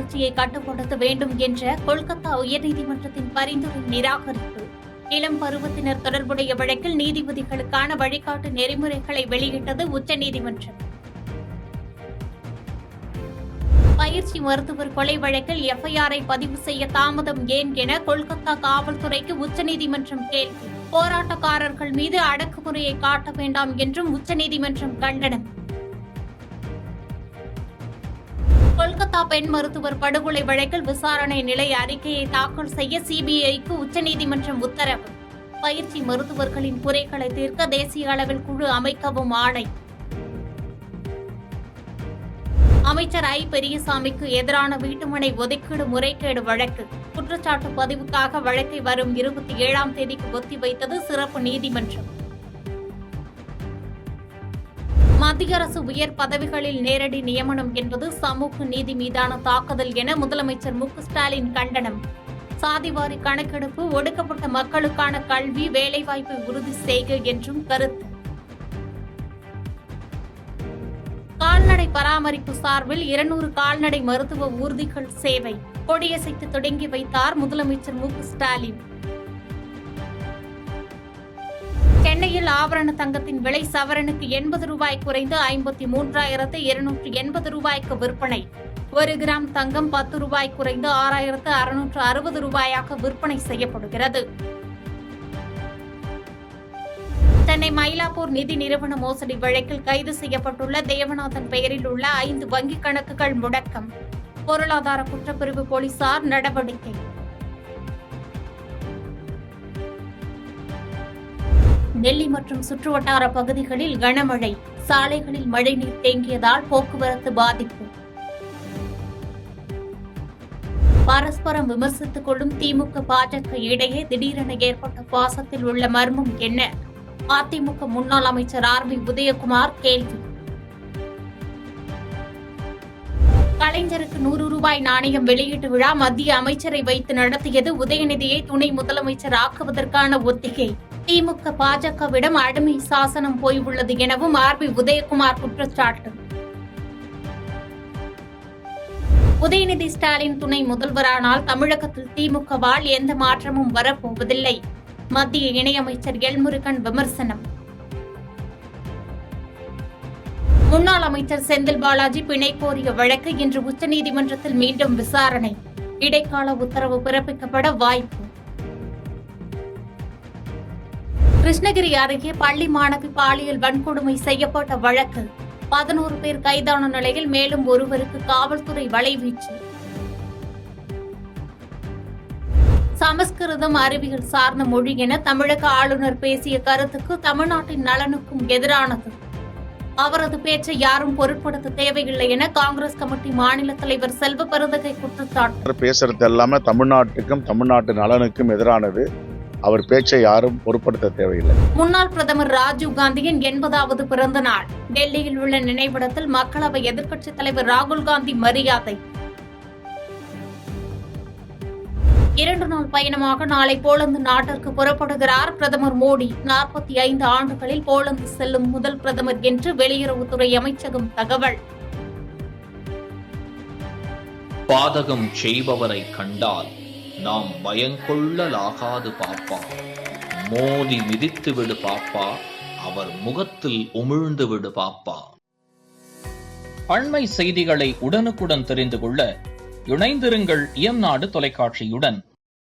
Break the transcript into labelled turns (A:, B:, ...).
A: வளர்ச்சியை கட்டுப்படுத்த வேண்டும் என்ற கொல்கத்தா உயர்நீதிமன்றத்தின் பரிந்துரை நிராகரிப்பு. இளம் பருவத்தினர் தொடர்புடைய வழக்கில் நீதிபதிகளுக்கான வழிகாட்டு நெறிமுறைகளை வெளியிட்டது உச்சநீதிமன்றம். பயிற்சி மருத்துவர் கொலை வழக்கில் எஃப்ஐஆரை பதிவு செய்ய தாமதம் ஏன் என கொல்கத்தா காவல்துறைக்கு உச்சநீதிமன்றம் கேள்வி. போராட்டக்காரர்கள் மீது அடக்குமுறையை காட்ட வேண்டாம் என்றும் உச்சநீதிமன்றம் கண்டனம். கொல்கத்தா பெண் மருத்துவர் படுகொலை வழக்கில் விசாரணை நிலை அறிக்கையை தாக்கல் செய்ய சிபிஐக்கு உச்சநீதிமன்றம் உத்தரவு. பயிற்சி மருத்துவர்களின் குறைகளை தீர்க்க தேசிய அளவில் குழு அமைக்கவும் ஆணை. அமைச்சர் ஐ. பெரியசாமிக்கு எதிரான வீட்டுமனை ஒதுக்கீடு முறைகேடு வழக்கு குற்றச்சாட்டு பதிவுக்காக வழக்கை வரும் 27ஆம் தேதிக்கு ஒத்திவைத்தது சிறப்பு நீதிமன்றம். மத்திய அரசு உயர் பதவிகளில் நேரடி நியமனம் என்பது சமூக நீதி மீதான தாக்குதல் என முதலமைச்சர் மு. ஸ்டாலின் கண்டனம். சாதிவாரி கணக்கெடுப்பு ஒடுக்கப்பட்ட மக்களுக்கான கல்வி வேலைவாய்ப்பை உறுதி செய்க என்றும் கருத்து. கால்நடை பராமரிப்பு சார்பில் 200 கால்நடை மருத்துவ ஊர்திகள் சேவை கொடியசைத்து தொடங்கி வைத்தார் முதலமைச்சர் மு. ஸ்டாலின். சென்னையில் ஆபரண தங்கத்தின் விலை சவரனுக்கு 80 ரூபாய் குறைந்து 53,280 ரூபாய்க்கு விற்பனை. 1 கிராம் தங்கம் 10 ரூபாய் குறைந்து 6,660 ரூபாயாக விற்பனை செய்யப்படுகிறது. சென்னை மயிலாப்பூர் நிதி நிறுவன மோசடி வழக்கில் கைது செய்யப்பட்டுள்ள தேவநாதன் பெயரில் உள்ள 5 வங்கிக் கணக்குகள் முடக்கம். பொருளாதார குற்றப்பிரிவு போலீசார் நடவடிக்கை. டெல்லி மற்றும் சுற்றுவட்டார பகுதிகளில் கனமழை. சாலைகளில் மழைநீர் தேங்கியதால் போக்குவரத்து பாதிப்பு. பரஸ்பரம் விமர்சித்துக் கொள்ளும் திமுக பாஜக இடையே திடீரென ஏற்பட்ட பாசத்தில் உள்ள மர்மம் என்ன? அதிமுக முன்னாள் அமைச்சர் ஆர். பி. உதயகுமார் கேள்வி. கலைஞருக்கு 100 ரூபாய் நாணயம் வெளியீட்டு விழா மத்திய அமைச்சரை வைத்து நடத்தியது உதயநிதியை துணை முதலமைச்சர் ஆக்குவதற்கான ஒத்திகை. திமுக பாஜகவிடம் அடிமை சாசனம் போய் உள்ளது எனவும் ஆர். பி. உதயகுமார் குற்றச்சாட்டு. உதயநிதி ஸ்டாலின் துணை முதல்வரானால் தமிழகத்தில் திமுகவால் எந்த மாற்றமும் வரப்போவதில்லை. மத்திய இணையமைச்சர் எல். முருகன் விமர்சனம். முன்னாள் அமைச்சர் செந்தில் பாலாஜி பிணை கோரிய வழக்கு இன்று உச்சநீதிமன்றத்தில் மீண்டும் விசாரணை. இடைக்கால உத்தரவு பிறப்பிக்கப்பட வாய்ப்பு. கிருஷ்ணகிரி அருகே பள்ளி மாணவி பாலியல் வன்கொடுமை செய்யப்பட்ட வழக்கு 11 பேர் கைதான நிலையில் மேலும் ஒருவருக்கு காவல்துறை வலைவீச்சு. சமஸ்கிருதம் அறிவியல் சார்ந்த மொழி என தமிழக ஆளுநர் பேசிய கருத்துக்கு தமிழ்நாட்டின் நலனுக்கும் எதிரானது. அவரது பேச்சை யாரும் பொருட்படுத்த தேவையில்லை என காங்கிரஸ் கமிட்டி மாநில தலைவர் செல்வ பெருந்தகை குற்றச்சாட்டு.
B: பேசுறது எல்லாமே தமிழ்நாட்டுக்கும் தமிழ்நாட்டு நலனுக்கும் எதிரானது. அவர் பேச்சை யாரும் பொருட்படுத்த தேவையில்லை.
A: முன்னாள் பிரதமர் ராஜீவ் காந்தியின் 80வது பிறந்த நாள். டெல்லியில் உள்ள நினைவிடத்தில் மக்களவை எதிர்க்கட்சித் தலைவர் ராகுல் காந்தி மரியாதை. 2 நாள் பயணமாக நாளை போலந்து நாட்டிற்கு புறப்படுகிறார் பிரதமர் மோடி. 45 ஆண்டுகளில் போலந்து செல்லும் முதல் பிரதமர் என்று வெளியுறவுத்துறை அமைச்சகம் தகவல்.
C: பாதகம் செய்பவரை கண்டால் நாம் பயங்கொள்ளலாகாது பாப்பா. மோதி மிதித்து விடு பாப்பா, அவர் முகத்தில் உமிழ்ந்து விடு பாப்பா. அண்மை செய்திகளை உடனுக்குடன் தெரிந்து கொள்ள இணைந்திருங்கள் இயம்நாடு தொலைக்காட்சியுடன்.